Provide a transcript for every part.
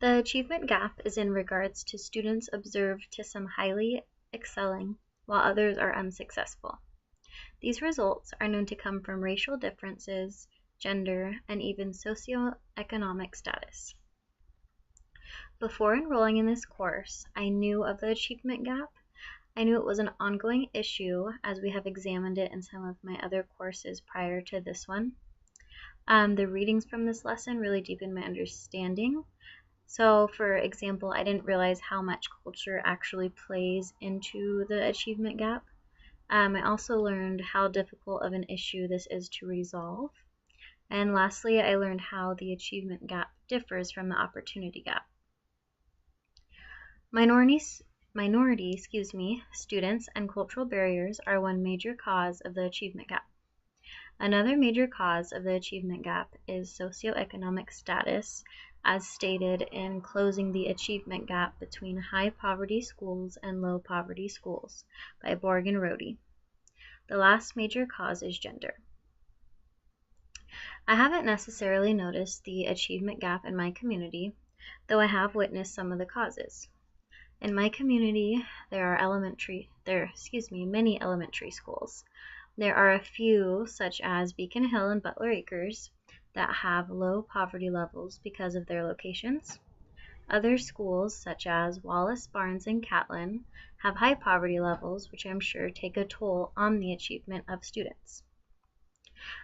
The achievement gap is in regards to students observed to some highly excelling while others are unsuccessful. These results are known to come from racial differences, gender, and even socioeconomic status. Before enrolling in this course, I knew of the achievement gap. I knew it was an ongoing issue as we have examined it in some of my other courses prior to this one. The readings from this lesson really deepened my understanding. So, for example, I didn't realize how much culture actually plays into the achievement gap. I also learned how difficult of an issue this is to resolve. And lastly, I learned how the achievement gap differs from the opportunity gap. Minority students and cultural barriers are one major cause of the achievement gap. Another major cause of the achievement gap is socioeconomic status, as stated in Closing the Achievement Gap Between High Poverty Schools and Low Poverty Schools by Borg and Rohde. The last major cause is gender. I haven't necessarily noticed the achievement gap in my community, though I have witnessed some of the causes. In my community, there are many elementary schools. There are a few, such as Beacon Hill and Butler Acres, that have low poverty levels because of their locations. Other schools, such as Wallace, Barnes, and Catlin, have high poverty levels, which I'm sure take a toll on the achievement of students.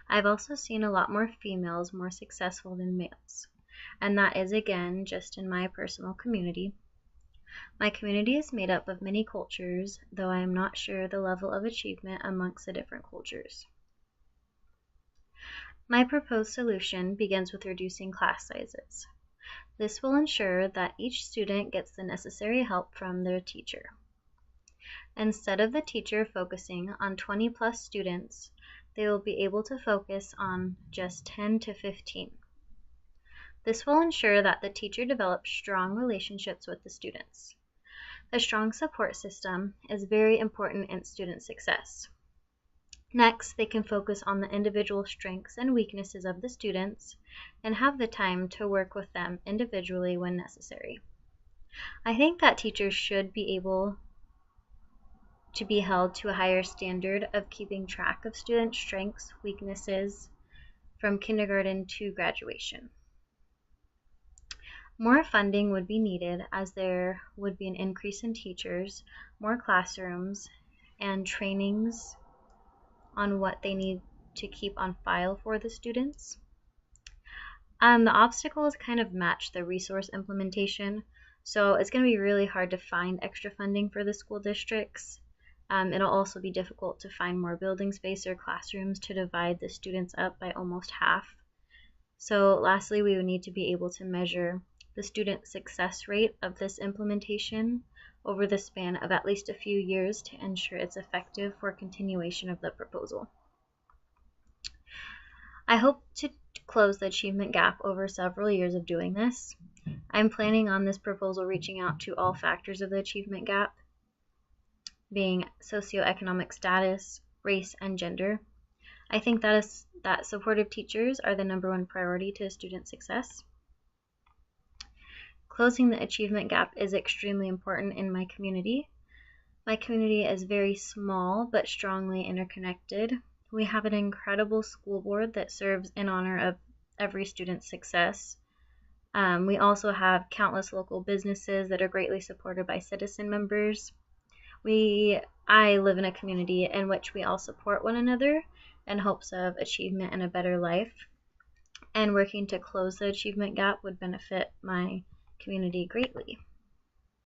I've also seen a lot more females more successful than males, and that is again just in my personal community. My community is made up of many cultures, though I am not sure the level of achievement amongst the different cultures. My proposed solution begins with reducing class sizes. This will ensure that each student gets the necessary help from their teacher. Instead of the teacher focusing on 20 plus students, they will be able to focus on just 10 to 15. This will ensure that the teacher develops strong relationships with the students. A strong support system is very important in student success. Next, they can focus on the individual strengths and weaknesses of the students and have the time to work with them individually when necessary. I think that teachers should be able to be held to a higher standard of keeping track of student strengths, weaknesses from kindergarten to graduation. More funding would be needed as there would be an increase in teachers, more classrooms, and trainings on what they need to keep on file for the students. The obstacles kind of match the resource implementation, so it's going to be really hard to find extra funding for the school districts. It'll also be difficult to find more building space or classrooms to divide the students up by almost half. So lastly, we would need to be able to measure the student success rate of this implementation over the span of at least a few years to ensure it's effective for continuation of the proposal. I hope to close the achievement gap over several years of doing this. I'm planning on this proposal reaching out to all factors of the achievement gap, being socioeconomic status, race, and gender. I think that supportive teachers are the #1 priority to student success. Closing the achievement gap is extremely important in my community. My community is very small but strongly interconnected. We have an incredible school board that serves in honor of every student's success. We also have countless local businesses that are greatly supported by citizen members. I live in a community in which we all support one another in hopes of achievement and a better life. And working to close the achievement gap would benefit my community greatly.